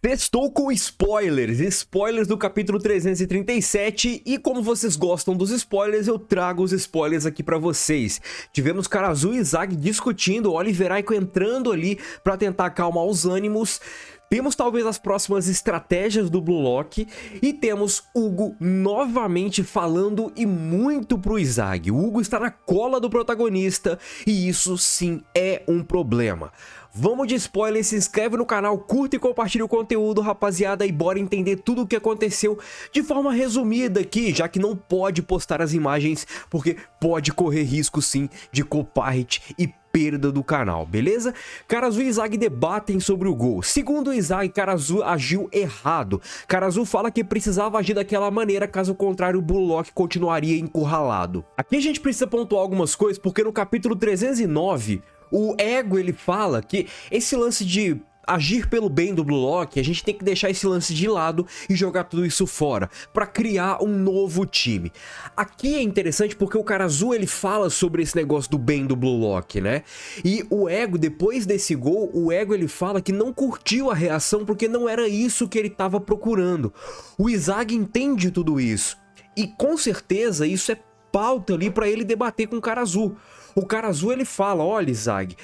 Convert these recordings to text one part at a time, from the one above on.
Estou com spoilers do capítulo 337 e como vocês gostam dos spoilers, eu trago os spoilers aqui pra vocês. Tivemos Karazu e Zag discutindo, Oliver Aiko entrando ali pra tentar acalmar os ânimos. Temos talvez as próximas estratégias do Blue Lock e temos Hugo novamente falando e muito pro Izag. O Hugo está na cola do protagonista e isso sim é um problema. Vamos de spoiler, se inscreve no canal, curta e compartilha o conteúdo, rapaziada, e bora entender tudo o que aconteceu de forma resumida aqui, já que não pode postar as imagens, porque pode correr risco sim de copyright e perda do canal, beleza? Karazu e Izag debatem sobre o gol. Segundo o Izag, Karazu agiu errado. Karazu fala que precisava agir daquela maneira, caso contrário o Blue Lock continuaria encurralado. Aqui a gente precisa pontuar algumas coisas, porque no capítulo 309... o Ego, ele fala que esse lance de agir pelo bem do Blue Lock, a gente tem que deixar esse lance de lado e jogar tudo isso fora, para criar um novo time. Aqui é interessante porque o Karazu, ele fala sobre esse negócio do bem do Blue Lock, né? E o Ego, depois desse gol, o Ego, ele fala que não curtiu a reação porque não era isso que ele estava procurando. O Izag entende tudo isso. E com certeza isso é pauta ali para ele debater com o Karazu. O Karazu, ele fala, olha Izag,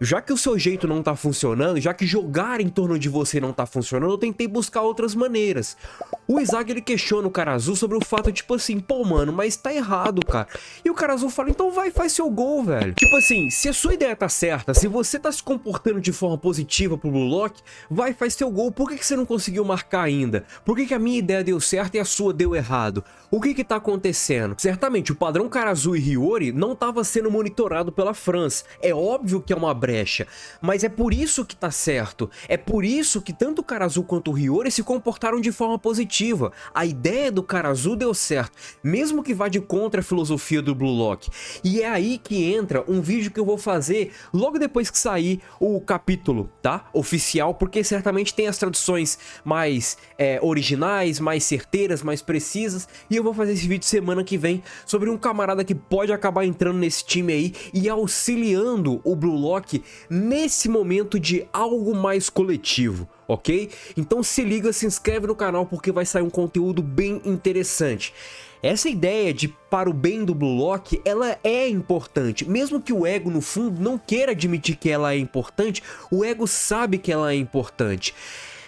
já que o seu jeito não tá funcionando, já que jogar em torno de você não tá funcionando, eu tentei buscar outras maneiras. O Izag, ele questiona o Karazu sobre o fato, tipo assim, pô mano, mas tá errado, cara. E o Karazu fala, então vai, faz seu gol, velho. Tipo assim, se a sua ideia tá certa, se você tá se comportando de forma positiva pro Blue Lock, vai, faz seu gol. Por que você não conseguiu marcar ainda? Por que a minha ideia deu certo e a sua deu errado? O que tá acontecendo? Certamente, o padrão Karazu e Hiyori não tava sendo monitorado pela França. É óbvio que é uma brecha, mas é por isso que tá certo. É por isso que tanto o Karazu quanto o Hiyori se comportaram de forma positiva. A ideia do Karazu deu certo, mesmo que vá de contra a filosofia do Blue Lock. E é aí que entra um vídeo que eu vou fazer logo depois que sair o capítulo, tá? Oficial, porque certamente tem as traduções mais originais, mais certeiras, mais precisas. E eu vou fazer esse vídeo semana que vem sobre um camarada que pode acabar entrando nesse time aí e auxiliando o Blue Lock nesse momento de algo mais coletivo, ok? Então se liga, se inscreve no canal porque vai sair um conteúdo bem interessante. Essa ideia de para o bem do Blue Lock, ela é importante, mesmo que o Ego no fundo não queira admitir que ela é importante, o Ego sabe que ela é importante.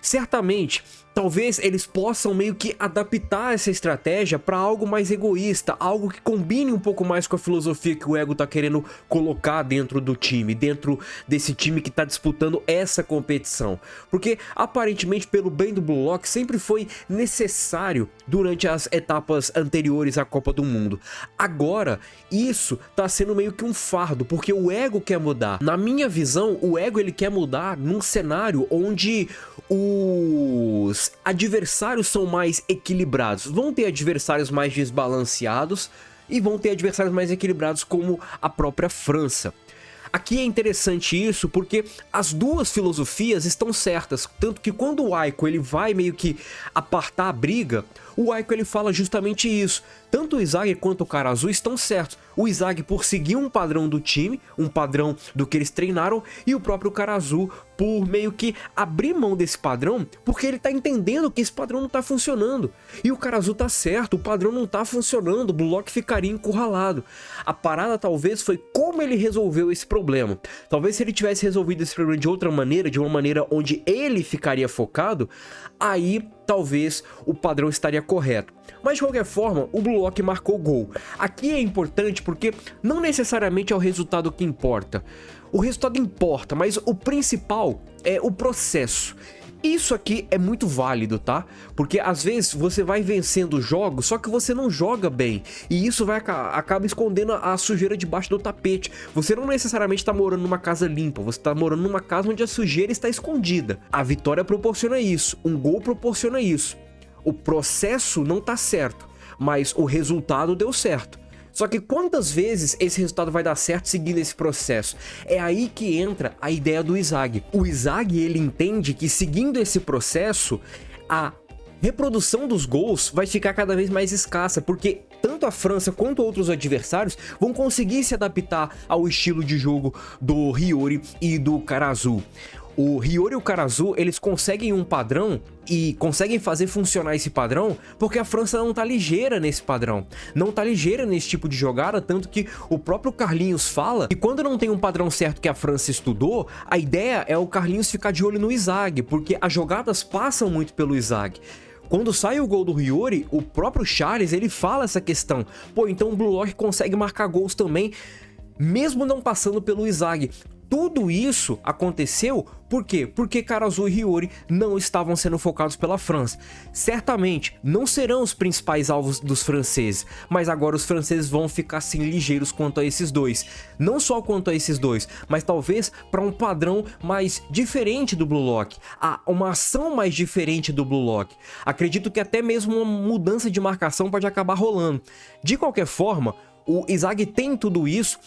Certamente, talvez eles possam meio que adaptar essa estratégia para algo mais egoísta, algo que combine um pouco mais com a filosofia que o Ego tá querendo colocar dentro do time, dentro desse time que tá disputando essa competição. Porque aparentemente, pelo bem do Blue Lock, sempre foi necessário durante as etapas anteriores à Copa do Mundo. Agora, isso tá sendo meio que um fardo, porque o Ego quer mudar. Na minha visão, o Ego, ele quer mudar num cenário onde os adversários são mais equilibrados. Vão ter adversários mais desbalanceados e vão ter adversários mais equilibrados como a própria França. Aqui é interessante isso porque as duas filosofias estão certas, tanto que quando o Aiko ele vai meio que apartar a briga, o Aiko ele fala justamente isso. Tanto o Izag quanto o Karazu estão certos. O Izag por seguir um padrão do time, um padrão do que eles treinaram, e o próprio Karazu por meio que abrir mão desse padrão, porque ele tá entendendo que esse padrão não tá funcionando. E o Karazu tá certo, o padrão não tá funcionando, o Blue Lock ficaria encurralado. A parada talvez foi como ele resolveu esse problema. Talvez se ele tivesse resolvido esse problema de outra maneira, de uma maneira onde ele ficaria focado, aí talvez o padrão estaria correto. Mas de qualquer forma, o Blue Lock marcou gol. Aqui é importante porque não necessariamente é o resultado que importa. O resultado importa, mas o principal é o processo. Isso aqui é muito válido, tá? Porque às vezes você vai vencendo jogos, só que você não joga bem. E isso acaba escondendo a sujeira debaixo do tapete. Você não necessariamente está morando numa casa limpa, você está morando numa casa onde a sujeira está escondida. A vitória proporciona isso, um gol proporciona isso. O processo não tá certo, mas o resultado deu certo. Só que quantas vezes esse resultado vai dar certo seguindo esse processo? É aí que entra a ideia do Izag. O Izag, ele entende que seguindo esse processo, a reprodução dos gols vai ficar cada vez mais escassa, porque tanto a França quanto outros adversários vão conseguir se adaptar ao estilo de jogo do Hiyori e do Karazu. O Hiyori e o Karazu, eles conseguem um padrão e conseguem fazer funcionar esse padrão porque a França não tá ligeira nesse padrão, não tá ligeira nesse tipo de jogada, tanto que o próprio Carlinhos fala que quando não tem um padrão certo que a França estudou, a ideia é o Carlinhos ficar de olho no Izag, porque as jogadas passam muito pelo Izag. Quando sai o gol do Hiyori, o próprio Charles, ele fala essa questão. Pô, então o Blue Lock consegue marcar gols também, mesmo não passando pelo Izag. Tudo isso aconteceu por quê? Porque Karazu e Hiyori não estavam sendo focados pela França. Certamente não serão os principais alvos dos franceses, mas agora os franceses vão ficar assim ligeiros quanto a esses dois. Não só quanto a esses dois, mas talvez para um padrão mais diferente do Blue Lock, uma ação mais diferente do Blue Lock. Acredito que até mesmo uma mudança de marcação pode acabar rolando. De qualquer forma, o Izag tem tudo isso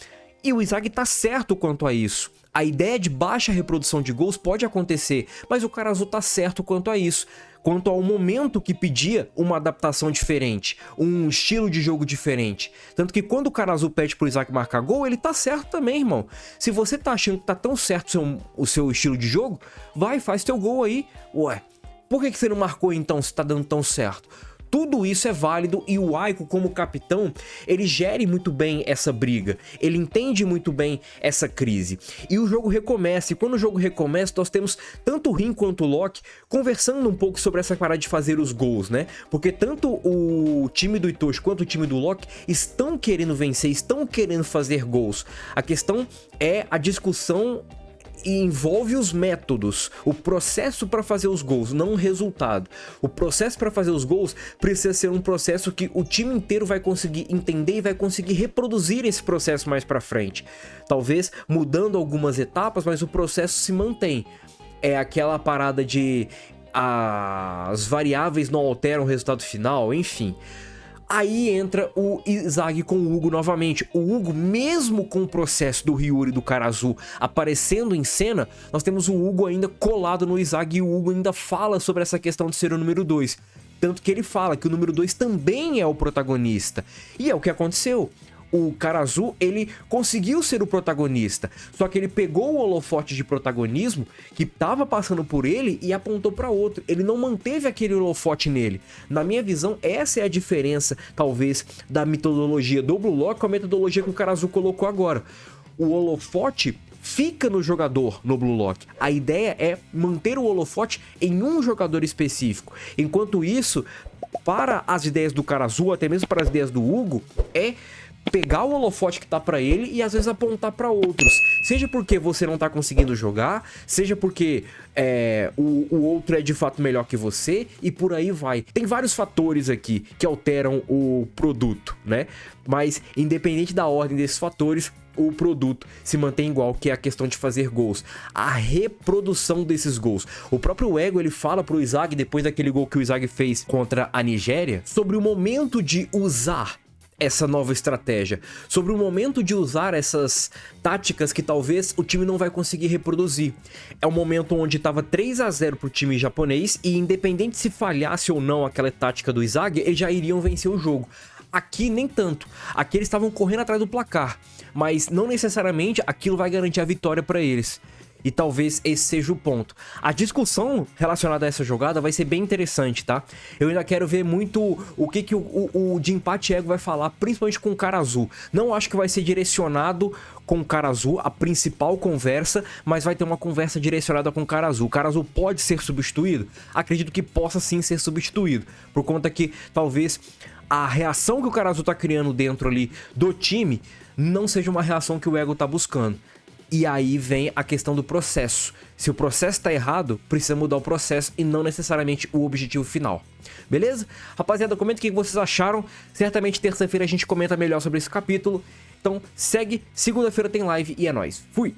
e o Izag tá certo quanto a isso. A ideia de baixa reprodução de gols pode acontecer, mas o Karazu tá certo quanto a isso. Quanto ao momento que pedia uma adaptação diferente, um estilo de jogo diferente. Tanto que quando o Karazu pede pro Izag marcar gol, ele tá certo também, irmão. Se você tá achando que tá tão certo o seu estilo de jogo, vai, faz teu gol aí. Ué, por que você não marcou então se tá dando tão certo? Tudo isso é válido e o Aiko, como capitão, ele gere muito bem essa briga, ele entende muito bem essa crise. E o jogo recomeça, e quando o jogo recomeça, nós temos tanto o Rin quanto o Loki conversando um pouco sobre essa parada de fazer os gols, né? Porque tanto o time do Itoshi quanto o time do Loki estão querendo vencer, estão querendo fazer gols. A questão é a discussão e envolve os métodos, o processo para fazer os gols, não o resultado. O processo para fazer os gols precisa ser um processo que o time inteiro vai conseguir entender e vai conseguir reproduzir esse processo mais para frente. Talvez mudando algumas etapas, mas o processo se mantém. É aquela parada de as variáveis não alteram o resultado final, enfim. Aí entra o Izag com o Hugo novamente. O Hugo, mesmo com o processo do Hiyori e do Karazu aparecendo em cena, nós temos o Hugo ainda colado no Izag e o Hugo ainda fala sobre essa questão de ser o número 2. Tanto que ele fala que o número 2 também é o protagonista. E é o que aconteceu. O Karazu, ele conseguiu ser o protagonista, só que ele pegou o holofote de protagonismo que estava passando por ele e apontou para outro. Ele não manteve aquele holofote nele. Na minha visão, essa é a diferença, talvez, da metodologia do Blue Lock com a metodologia que o Karazu colocou agora. O holofote fica no jogador no Blue Lock. A ideia é manter o holofote em um jogador específico. Enquanto isso, para as ideias do Karazu, até mesmo para as ideias do Hugo, é pegar o holofote que tá pra ele e às vezes apontar pra outros. Seja porque você não tá conseguindo jogar, seja porque o outro é de fato melhor que você e por aí vai. Tem vários fatores aqui que alteram o produto, né? Mas independente da ordem desses fatores, o produto se mantém igual, que é a questão de fazer gols, a reprodução desses gols. O próprio Ego, ele fala pro Izag, depois daquele gol que o Izag fez contra a Nigéria, sobre o momento de usar essa nova estratégia, sobre o momento de usar essas táticas que talvez o time não vai conseguir reproduzir. É um momento onde estava 3-0 pro time japonês e independente se falhasse ou não aquela tática do Izag, eles já iriam vencer o jogo. Aqui nem tanto, aqui eles estavam correndo atrás do placar, mas não necessariamente aquilo vai garantir a vitória para eles. E talvez esse seja o ponto. A discussão relacionada a essa jogada vai ser bem interessante, tá? Eu ainda quero ver muito o que o Jinpachi Ego vai falar, principalmente com o Karazu. Não acho que vai ser direcionado com o Karazu, a principal conversa, mas vai ter uma conversa direcionada com o Karazu. O Karazu pode ser substituído? Acredito que possa sim ser substituído, por conta que talvez a reação que o Karazu tá criando dentro ali do time não seja uma reação que o Ego tá buscando. E aí vem a questão do processo. Se o processo tá errado, precisa mudar o processo e não necessariamente o objetivo final. Beleza? Rapaziada, comenta o que vocês acharam. Certamente terça-feira a gente comenta melhor sobre esse capítulo. Então segue, segunda-feira tem live e é nóis. Fui!